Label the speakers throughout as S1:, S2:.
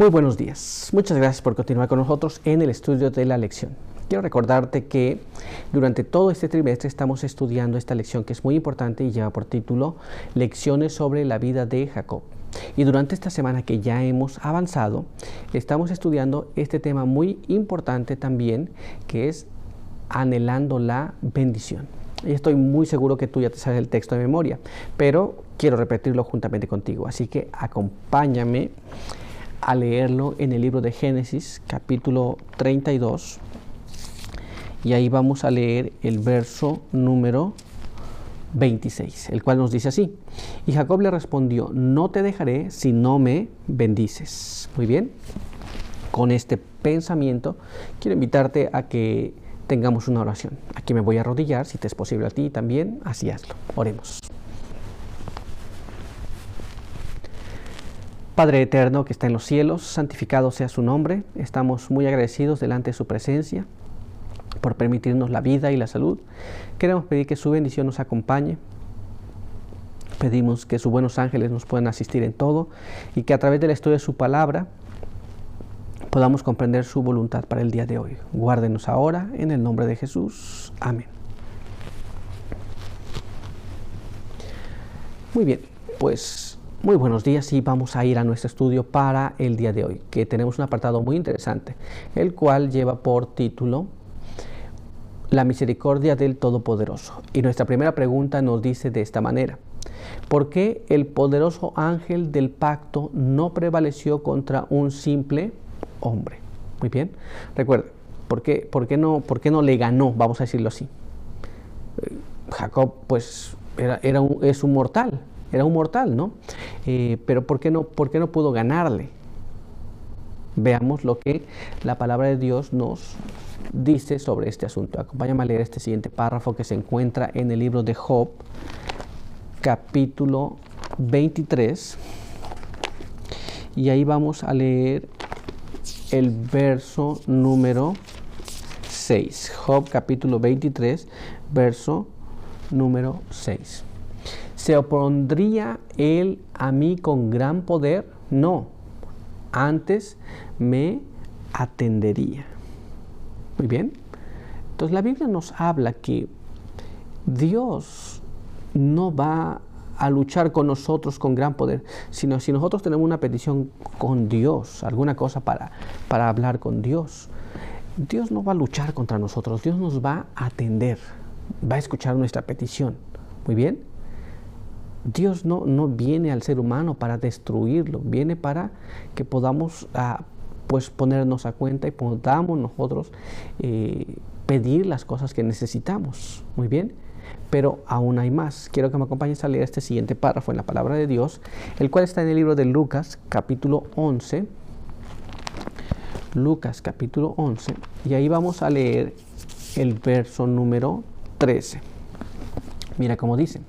S1: Muy buenos días. Muchas gracias por continuar con nosotros en el estudio de la lección. Quiero recordarte que durante todo este trimestre estamos estudiando esta lección que es muy importante y lleva por título Lecciones sobre la vida de Jacob. Y durante esta semana que ya hemos avanzado, estamos estudiando este tema muy importante también, que es anhelando la bendición. Y estoy muy seguro que tú ya te sabes el texto de memoria, pero quiero repetirlo juntamente contigo. Así que acompáñame a leerlo en el libro de Génesis, capítulo 32. Y ahí vamos a leer el verso número 26, el cual nos dice así: y Jacob le respondió, no te dejaré si no me bendices. Muy bien, con este pensamiento quiero invitarte a que tengamos una oración. Aquí me voy a arrodillar, si te es posible a ti también, así hazlo. Oremos. Padre eterno que está en los cielos, santificado sea su nombre. Estamos muy agradecidos delante de su presencia por permitirnos la vida y la salud. Queremos pedir que su bendición nos acompañe. Pedimos que sus buenos ángeles nos puedan asistir en todo y que a través del estudio de su palabra podamos comprender su voluntad para el día de hoy. Guárdenos ahora en el nombre de Jesús. Amén. Muy bien, pues muy buenos días y vamos a ir a nuestro estudio para el día de hoy, que tenemos un apartado muy interesante, el cual lleva por título La misericordia del Todopoderoso. Y nuestra primera pregunta nos dice de esta manera: ¿por qué el poderoso ángel del pacto no prevaleció contra un simple hombre? Muy bien, recuerden, ¿por qué no le ganó? Vamos a decirlo así. Jacob pues es un mortal. Era un mortal, ¿no? Pero ¿por qué no pudo ganarle? Veamos lo que la palabra de Dios nos dice sobre este asunto. Acompáñame a leer este siguiente párrafo que se encuentra en el libro de Job, capítulo 23. Y ahí vamos a leer el verso número 6. Job, capítulo 23, verso número 6. ¿Se opondría él a mí con gran poder? No, antes me atendería. Muy bien. Entonces la Biblia nos habla que Dios no va a luchar con nosotros con gran poder, sino si nosotros tenemos una petición con Dios, alguna cosa para hablar con Dios, Dios no va a luchar contra nosotros, Dios nos va a atender, va a escuchar nuestra petición. Muy bien. Dios no viene al ser humano para destruirlo, viene para que podamos pues ponernos a cuenta y podamos nosotros pedir las cosas que necesitamos. Muy bien, pero aún hay más. Quiero que me acompañes a leer este siguiente párrafo en la palabra de Dios, el cual está en el libro de Lucas, capítulo 11. Lucas, capítulo 11, y ahí vamos a leer el verso número 13. Mira cómo dice: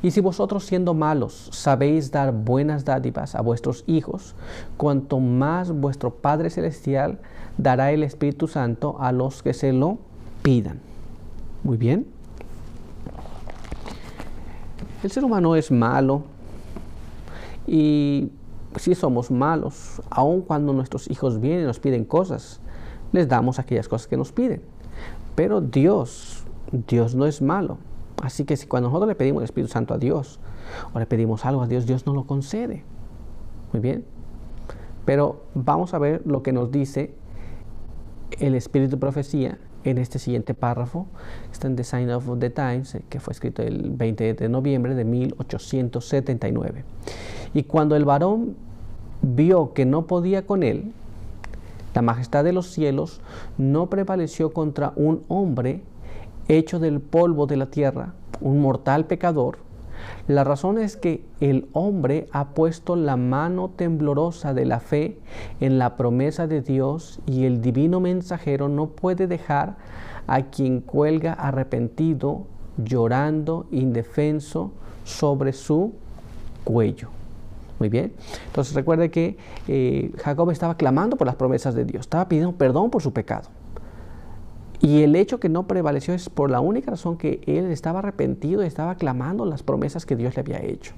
S1: y si vosotros siendo malos sabéis dar buenas dádivas a vuestros hijos, cuanto más vuestro Padre Celestial dará el Espíritu Santo a los que se lo pidan. Muy bien. El ser humano es malo y si somos malos, aun cuando nuestros hijos vienen y nos piden cosas, les damos aquellas cosas que nos piden. Pero Dios no es malo. Así que si cuando nosotros le pedimos el Espíritu Santo a Dios, o le pedimos algo a Dios, Dios nos lo concede. Muy bien. Pero vamos a ver lo que nos dice el Espíritu de Profecía en este siguiente párrafo. Está en The Sign of the Times, que fue escrito el 20 de noviembre de 1879. Y cuando el varón vio que no podía con él, la majestad de los cielos no prevaleció contra un hombre hecho del polvo de la tierra, un mortal pecador. La razón es que el hombre ha puesto la mano temblorosa de la fe en la promesa de Dios, y el divino mensajero no puede dejar a quien cuelga arrepentido, llorando, indefenso, sobre su cuello. Muy bien. Entonces recuerde que Jacob estaba clamando por las promesas de Dios, estaba pidiendo perdón por su pecado. Y el hecho que no prevaleció es por la única razón que él estaba arrepentido y estaba clamando las promesas que Dios le había hecho.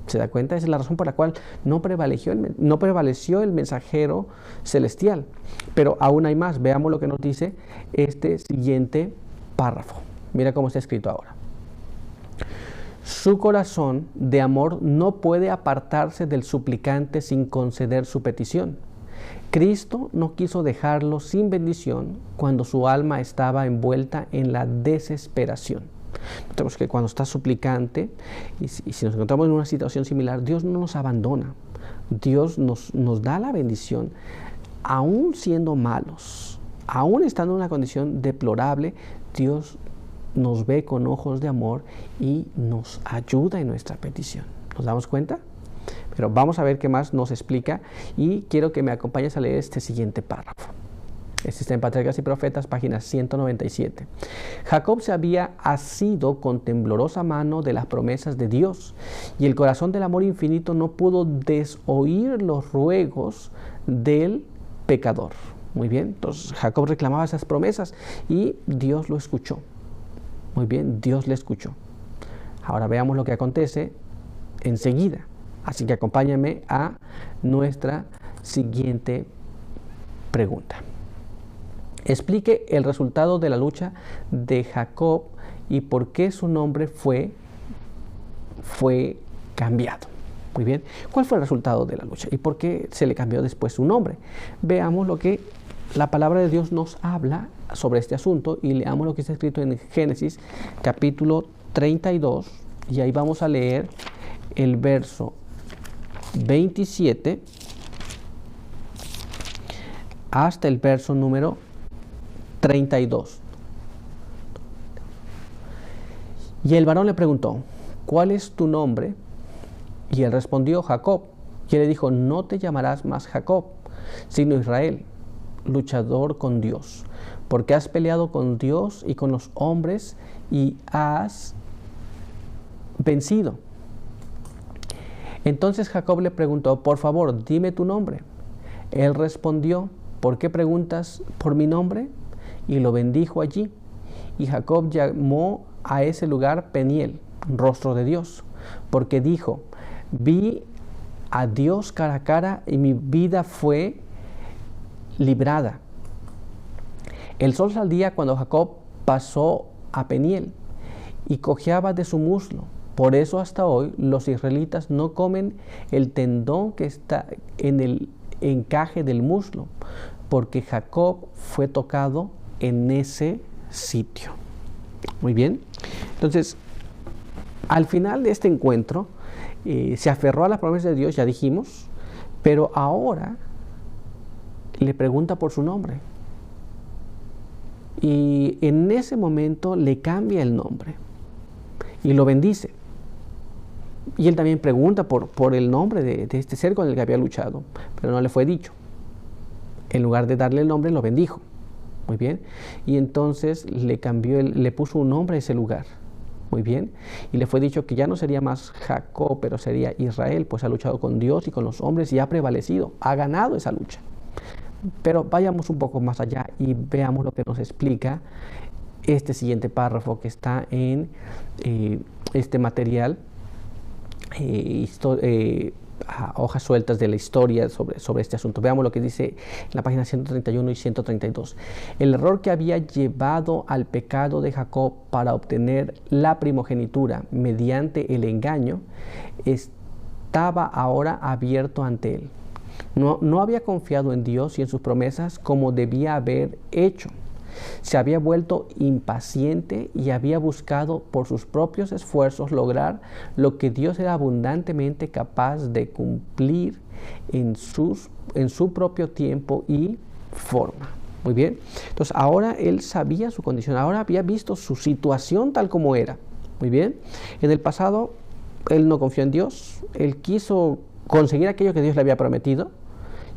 S1: ¿Se da cuenta? Esa es la razón por la cual no prevaleció el mensajero celestial. Pero aún hay más. Veamos lo que nos dice este siguiente párrafo. Mira cómo está escrito ahora. Su corazón de amor no puede apartarse del suplicante sin conceder su petición. Cristo no quiso dejarlo sin bendición cuando su alma estaba envuelta en la desesperación. Notemos que cuando está suplicante, y si nos encontramos en una situación similar, Dios no nos abandona. Dios nos da la bendición, aún siendo malos, aún estando en una condición deplorable. Dios nos ve con ojos de amor y nos ayuda en nuestra petición. ¿Nos damos cuenta? Pero vamos a ver qué más nos explica y quiero que me acompañes a leer este siguiente párrafo. Este está en Patriarcas y Profetas, página 197. Jacob se había asido con temblorosa mano de las promesas de Dios, y el corazón del amor infinito no pudo desoír los ruegos del pecador. Muy bien, entonces Jacob reclamaba esas promesas y Dios lo escuchó. Muy bien, Dios le escuchó. Ahora veamos lo que acontece enseguida. Así que acompáñame a nuestra siguiente pregunta. Explique el resultado de la lucha de Jacob y por qué su nombre fue cambiado. Muy bien, ¿cuál fue el resultado de la lucha y por qué se le cambió después su nombre? Veamos lo que la palabra de Dios nos habla sobre este asunto y leamos lo que está escrito en Génesis capítulo 32 y ahí vamos a leer el verso 27 hasta el verso número 32. Y el varón le preguntó, ¿cuál es tu nombre? Y él respondió, Jacob. Y él le dijo, no te llamarás más Jacob, sino Israel, luchador con Dios, porque has peleado con Dios y con los hombres y has vencido. Entonces Jacob le preguntó, por favor, dime tu nombre. Él respondió, ¿por qué preguntas por mi nombre? Y lo bendijo allí. Y Jacob llamó a ese lugar Peniel, rostro de Dios, porque dijo, vi a Dios cara a cara y mi vida fue librada. El sol salía cuando Jacob pasó a Peniel y cojeaba de su muslo. Por eso hasta hoy los israelitas no comen el tendón que está en el encaje del muslo, porque Jacob fue tocado en ese sitio. Muy bien. Entonces, al final de este encuentro, se aferró a las promesas de Dios, ya dijimos, pero ahora le pregunta por su nombre. Y en ese momento le cambia el nombre y lo bendice. Y él también pregunta por el nombre de este ser con el que había luchado, pero no le fue dicho. En lugar de darle el nombre, lo bendijo. Muy bien. Y entonces le puso un nombre a ese lugar. Muy bien. Y le fue dicho que ya no sería más Jacob, pero sería Israel, pues ha luchado con Dios y con los hombres y ha prevalecido, ha ganado esa lucha. Pero vayamos un poco más allá y veamos lo que nos explica este siguiente párrafo que está en este material, hojas sueltas de la historia sobre este asunto. Veamos lo que dice en la página 131 y 132. El error que había llevado al pecado de Jacob para obtener la primogenitura mediante el engaño estaba ahora abierto ante él. No había confiado en Dios y en sus promesas como debía haber hecho. Se había vuelto impaciente y había buscado por sus propios esfuerzos lograr lo que Dios era abundantemente capaz de cumplir en su propio tiempo y forma. Muy bien. Entonces ahora él sabía su condición, ahora había visto su situación tal como era. Muy bien. En el pasado él no confió en Dios, él quiso conseguir aquello que Dios le había prometido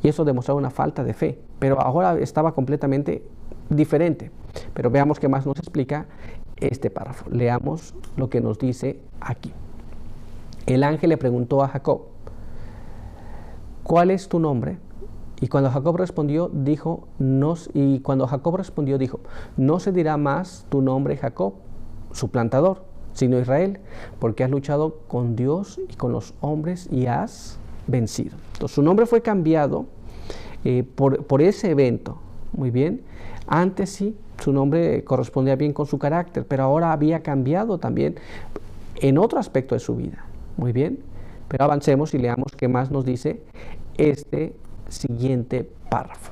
S1: y eso demostraba una falta de fe, pero ahora estaba completamente diferente. Pero veamos qué más nos explica este párrafo. Leamos lo que nos dice aquí. El ángel le preguntó a Jacob, ¿cuál es tu nombre? Y cuando Jacob respondió, dijo, no se dirá más tu nombre Jacob, suplantador, signo Israel, porque has luchado con Dios y con los hombres y has vencido. Entonces su nombre fue cambiado por ese evento. Muy bien. Antes sí, su nombre correspondía bien con su carácter, pero ahora había cambiado también en otro aspecto de su vida. Muy bien. Pero avancemos y leamos qué más nos dice este siguiente párrafo.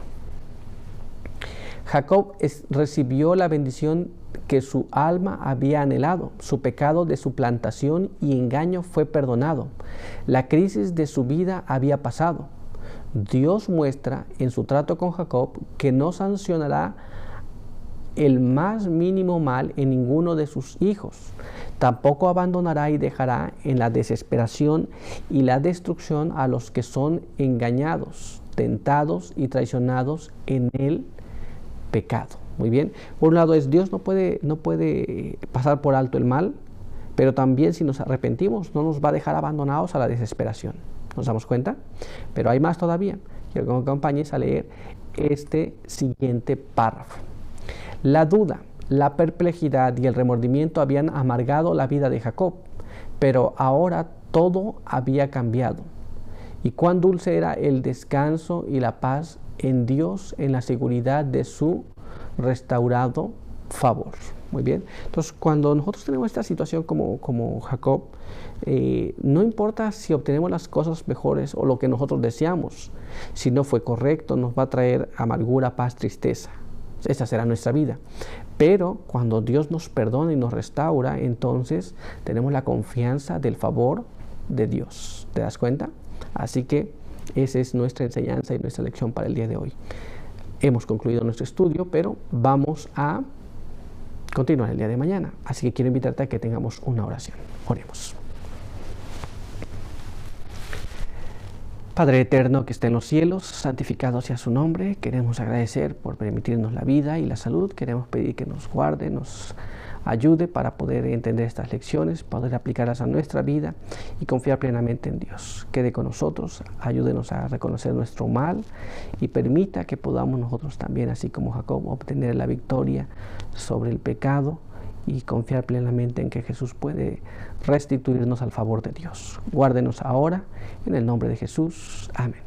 S1: Jacob recibió la bendición que su alma había anhelado. Su pecado de suplantación y engaño fue perdonado. La crisis de su vida había pasado. Dios muestra en su trato con Jacob que no sancionará el más mínimo mal en ninguno de sus hijos. Tampoco abandonará y dejará en la desesperación y la destrucción a los que son engañados, tentados y traicionados en el pecado. Muy bien. Por un lado Dios no puede pasar por alto el mal, pero también si nos arrepentimos no nos va a dejar abandonados a la desesperación. ¿Nos damos cuenta? Pero hay más todavía. Quiero que me acompañes a leer este siguiente párrafo. La duda, la perplejidad y el remordimiento habían amargado la vida de Jacob, pero ahora todo había cambiado. Y cuán dulce era el descanso y la paz en Dios, en la seguridad de su restaurado favor. Muy bien. Entonces, cuando nosotros tenemos esta situación como Jacob, no importa si obtenemos las cosas mejores o lo que nosotros deseamos, si no fue correcto, nos va a traer amargura, paz, tristeza. Esa será nuestra vida. Pero cuando Dios nos perdona y nos restaura, entonces tenemos la confianza del favor de Dios. ¿Te das cuenta? Así que esa es nuestra enseñanza y nuestra lección para el día de hoy. Hemos concluido nuestro estudio, pero vamos a continuar el día de mañana. Así que quiero invitarte a que tengamos una oración. Oremos. Padre eterno que está en los cielos, santificado sea su nombre. Queremos agradecer por permitirnos la vida y la salud. Queremos pedir que nos guarde, nos ayude para poder entender estas lecciones, poder aplicarlas a nuestra vida y confiar plenamente en Dios. Quede con nosotros, ayúdenos a reconocer nuestro mal y permita que podamos nosotros también, así como Jacob, obtener la victoria sobre el pecado y confiar plenamente en que Jesús puede restituirnos al favor de Dios. Guárdenos ahora, en el nombre de Jesús. Amén.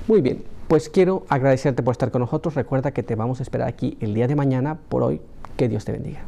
S1: Muy bien, pues quiero agradecerte por estar con nosotros. Recuerda que te vamos a esperar aquí el día de mañana. Por hoy, que Dios te bendiga.